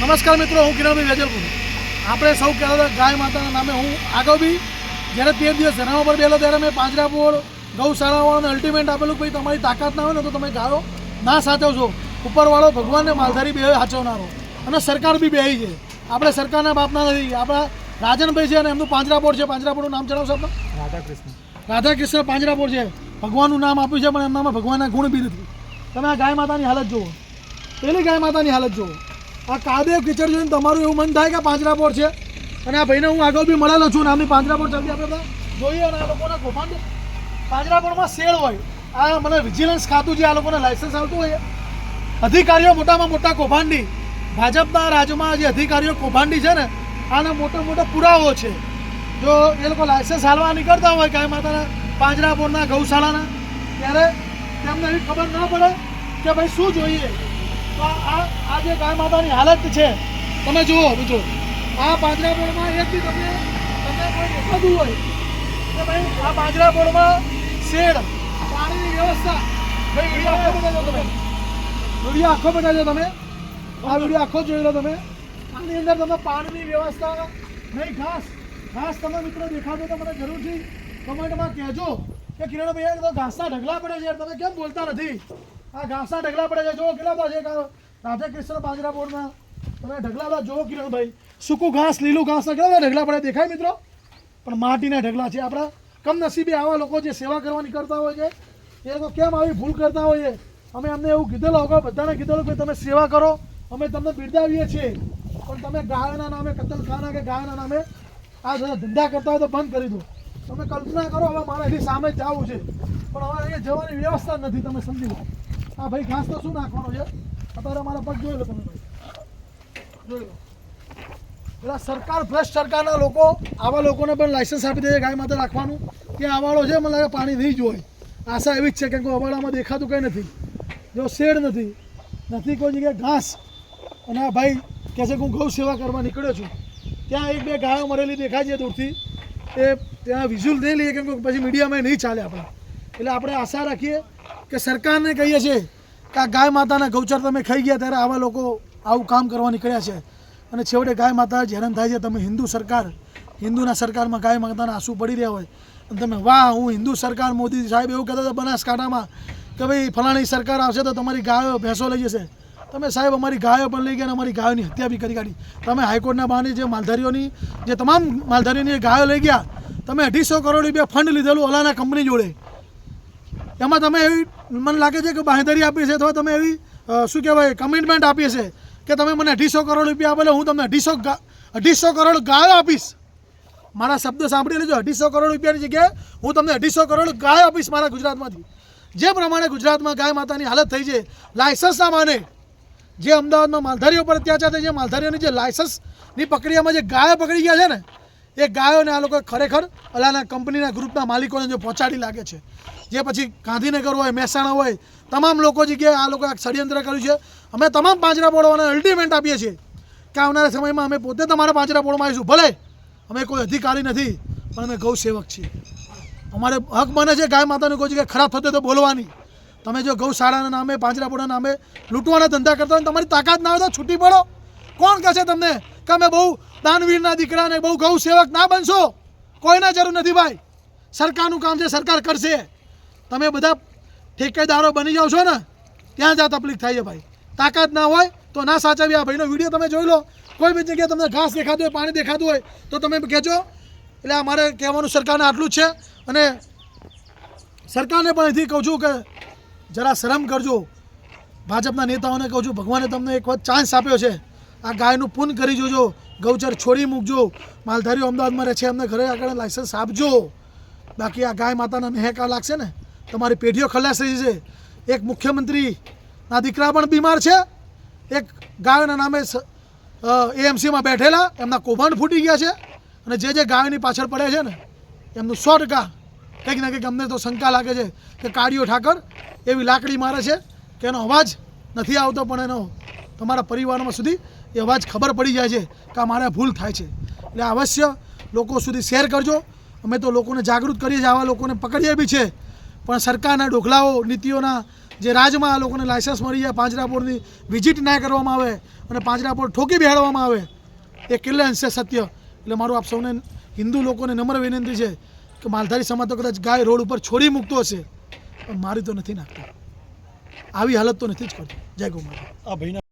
નમસ્કાર મિત્રો, હું કિરણભાઈ વેજલપુર. આપણે સૌ કહેતા હતા ગાય માતાના નામે. હું આગળ બી જ્યારે 13 દિવસ ધરણા પર બેલો ત્યારે મેં પાંજરાપોળ ગૌશાળાવાળાને અલ્ટિમેટ આપેલું કે ભાઈ તમારી તાકાત ના હોય ને તો તમે ગાયો ના સાચવશો. ઉપરવાળો ભગવાનને માલધારી બે સાચવનારો અને સરકાર બી બે છે. આપણે સરકારના બાપના નથી. આપણા રાજનભાઈ છે અને એમનું પાંજરાપોળ છે. પાંજરાપોળનું નામ જણાવશો આપણે? રાધાકૃષ્ણ પાંજરાપોળ છે. ભગવાનનું નામ આપ્યું છે પણ એમનામાં ભગવાનના ગુણ બી નથી. તમે આ ગાય માતાની હાલત જુઓ, પેલી ગાય માતાની હાલત જુઓ. આ કાદેવ કીચડ જોઈને તમારું એવું મન થાય કે પાંજરાપોળ છે. અને આ ભાઈને હું આગળ બી મળેલો છું નામની પાંજરાપોળ ચાલતી આપણે બધા જોઈએ. અને આ લોકોના કૌભાંડ પાંજરાપોળમાં શેડ હોય. આ મને વિજિલન્સ ખાતું જે આ લોકોને લાયસન્સ આવતું હોય, અધિકારીઓ મોટામાં મોટા કૌભાંડી, ભાજપના રાજ્યમાં જે અધિકારીઓ કૌભાંડી છે ને, આના મોટા મોટા પુરાવો છે. જો એ લોકો લાયસન્સ હાલવા નીકળતા હોય ગાય માતાના પાંજરાપોળના ગૌશાળાના, ત્યારે તેમને એવી ખબર ના પડે કે ભાઈ શું જોઈએ. તો આ જે ગાય માતાની હાલત છે તમે જુઓ. મિત્રો આ પાંજરાપોળમાં એક બી તમને કોઈ દેખાતું હોય કે ભાઈ આ પાંજરાપોળમાં શેડ, પાણીની વ્યવસ્થા, ભાઈ વિડીયો આખો બતાવજો તમે. વિડીયો આખો બતાવજો તમે. આ વિડીયો આખો જોઈ લો તમે. આની અંદર તમે પાણીની વ્યવસ્થા નહીં, ઘાસ તમે મિત્રો દેખાતો તો મને જરૂરથી કમેન્ટમાં કહેજો કે કિરણભાઈ તો ઘાસના ઢગલા પડે છે, તમે કેમ બોલતા નથી? આ ઘાસના ઢગલા પડે છે. જો કેટલા બધા છે રાધાકૃષ્ણ પાંજરાપોળના તમે ઢગલા બધા જુઓ કિરણભાઈ. સૂકું ઘાસ, લીલું ઘાસના કેટલા ઢગલા પડે દેખાય મિત્રો? પણ માટીના ઢગલા છે. આપણા કમનસીબે આવા લોકો જે સેવા કરવાની કરતા હોય છે એ લોકો કેમ આવી ભૂલ કરતા હોય છે. અમે અમને એવું કીધેલું હોગા, બધાને કીધેલું કે તમે સેવા કરો, અમે તમને બિરદાવીએ છીએ, પણ તમે ગાયોના નામે, કતલખાના કે ગાયોના નામે આ ધંધા કરતા હોય તો બંધ કરી દો. તમે કલ્પના કરો, હવે મારે એની સામે જ જવું છે પણ હવે અહીંયા જવાની વ્યવસ્થા નથી. તમે સમજી લો. હા ભાઈ, ઘાસ તો શું નાખવાનો છે? અત્યારે મારા પગ જોઈ લો તમે ભાઈ, જોઈ લો. પેલા સરકાર, ભ્રષ્ટ સરકારના લોકો આવા લોકોને પણ લાયસન્સ આપી દે ગાય માતા રાખવાનું. ત્યાં આવાળો છે, મને લાગે પાણી નહીં જ હોય. આશા એવી જ છે કેમ કે અવાડામાં દેખાતું કંઈ નથી. જો શેડ નથી કોઈ જગ્યાએ ઘાસ. અને આ ભાઈ કહે છે કે હું ગૌ સેવા કરવા નીકળ્યો છું. ત્યાં એક બે ગાયો મરેલી દેખાય છે દૂરથી. એ ત્યાં વિઝ્યુઅલ નહીં લઈએ કેમ કે પછી મીડિયામાં નહીં ચાલે આપણે. એટલે આપણે આશા રાખીએ કે સરકારને કહીએ છીએ કે આ ગાય માતાના ગૌચર તમે ખાઈ ગયા ત્યારે આવા લોકો આવું કામ કરવા નીકળ્યા છે. અને છેવટે ગાય માતા હેરાન થાય છે. તમે હિન્દુ સરકાર, હિન્દુના સરકારમાં ગાય માતાના આંસુ પડી રહ્યા હોય અને તમે વાહ હું હિન્દુ સરકાર, મોદી સાહેબ એવું કહેતા હતા બનાસકાંઠામાં કે ભાઈ ફલાણી સરકાર આવશે તો તમારી ગાયો ભેંસો લઈ જશે. તમે સાહેબ અમારી ગાયો પણ લઈ ગયા અને અમારી ગાયોની હત્યા બી કરી કાઢી. તમે હાઈકોર્ટના બહાને જે માલધારીઓની, જે તમામ માલધારીઓની ગાયો લઈ ગયા, તમે 250 કરોડ રૂપિયા ફંડ લીધેલું ઓલાના કંપની જોડે. એમાં તમે એવી મને લાગે છે કે બાંહેધરી આપી છે અથવા તમે એવી શું કહેવાય કમિટમેન્ટ આપી છે કે તમે મને 250 કરોડ રૂપિયા આપેલો, હું તમને 250 કરોડ ગાયો આપીશ. મારા શબ્દ સાંભળી લેજો. 250 કરોડ રૂપિયાની જગ્યાએ હું તમને 250 કરોડ ગાયો આપીશ મારા ગુજરાતમાંથી. જે પ્રમાણે ગુજરાતમાં ગાય માતાની હાલત થઈ છે લાયસન્સના માને, જે અમદાવાદમાં માલધારીઓ પર અત્યાચાર થાય છે, માલધારીઓની જે લાયસન્સની પ્રક્રિયામાં જે ગાયો પકડી ગયા છે ને, એ ગાયોને આ લોકો ખરેખર અલાના કંપનીના ગ્રુપના માલિકોને જો પહોંચાડી લાગે છે. જે પછી ગાંધીનગર હોય, મહેસાણા હોય, તમામ લોકો જગ્યાએ આ લોકોએ ષડયંત્ર કર્યું છે. અમે તમામ પાંજરાપોળોને અલ્ટિમેટ આપીએ છીએ કે આવનારા સમયમાં અમે પોતે તમારા પાંજરાપોળમાં આવીશું. ભલે અમે કોઈ અધિકારી નથી પણ અમે ગૌ સેવક છીએ. અમારે હક બને છે ગાય માતાનું કોઈ જગ્યાએ ખરાબ થતો તો બોલવાની. તમે જો ગૌશાળાના નામે, પાંજરાપોળના નામે લૂંટવાના ધંધા કરતા હોય, તમારી તાકાત ના હોય તો છૂટી પડો. કોણ કહે છે તમને કે અમે બહુ દાનવીરના દીકરાને બહુ ગૌ સેવક ના બનશો? કોઈના જરૂર નથી ભાઈ. સરકારનું કામ છે, સરકાર કરશે. તમે બધા ઠેકેદારો બની જાઓ છો ને, ત્યાં જ આ તકલીફ થાય છે ભાઈ. તાકાત ના હોય તો ના સાચવી. આ ભાઈનો વિડીયો તમે જોઈ લો. કોઈ બી જગ્યાએ તમને ઘાસ દેખાતું હોય, પાણી દેખાતું હોય તો તમે કહેજો. એટલે અમારે કહેવાનું સરકારને આટલું જ છે. અને સરકારને પણ અહીંથી કહું છું કે જરા શરમ કરજો. ભાજપના નેતાઓને કહું છું, ભગવાને તમને એક વખત ચાન્સ આપ્યો છે. આ ગાયનું પૂન કરી જોજો, ગૌચર છોડી મૂકજો. માલધારીઓ અમદાવાદમાં રહે છે, એમને ઘરે આગળ લાયસન્સ આપજો. બાકી આ ગાય માતાના નેહકા લાગશે ને, તમારી પેઢીઓ ખલાસ થઈ જશે. એક મુખ્યમંત્રીના દીકરા પણ બીમાર છે. એક ગાયોના નામે એએમસીમાં બેઠેલા, એમના કૌભાંડ ફૂટી ગયા છે. અને જે ગાયોની પાછળ પડે છે ને, એમનું 100% કંઈક ના કંઈક અમને તો શંકા લાગે છે કે કાળીઓ ઠાકર એવી લાકડી મારે છે કે એનો અવાજ નથી આવતો, પણ એનો તમારા પરિવારમાં સુધી એ અવાજ ખબર પડી જાય છે કે મારે ભૂલ થાય છે. એટલે અવશ્ય લોકો સુધી શેર કરજો. અમે તો લોકોને જાગૃત કરીએ છીએ, આવા લોકોને પકડીએ બી છે, પણ સરકારના ડોખલાઓ, નીતિઓના જે રાજમાં આ લોકોને લાયસન્સ મળી જાય પાંજરાપોળની વિઝિટ ના કરવામાં આવે અને પાંજરાપોળ ઠોકી બેહાડવામાં આવે એ કેટલે અંશે સત્ય. એટલે મારું આપ સૌને હિન્દુ લોકોને નમ્ર વિનંતી છે કે માલધારી સમાજ તો કદાચ ગાય રોડ ઉપર છોડી મૂકતો હશે પણ મારી તો નથી નાખતો, આવી હાલત તો નથી જ કરતો. જય ગૌ માતા.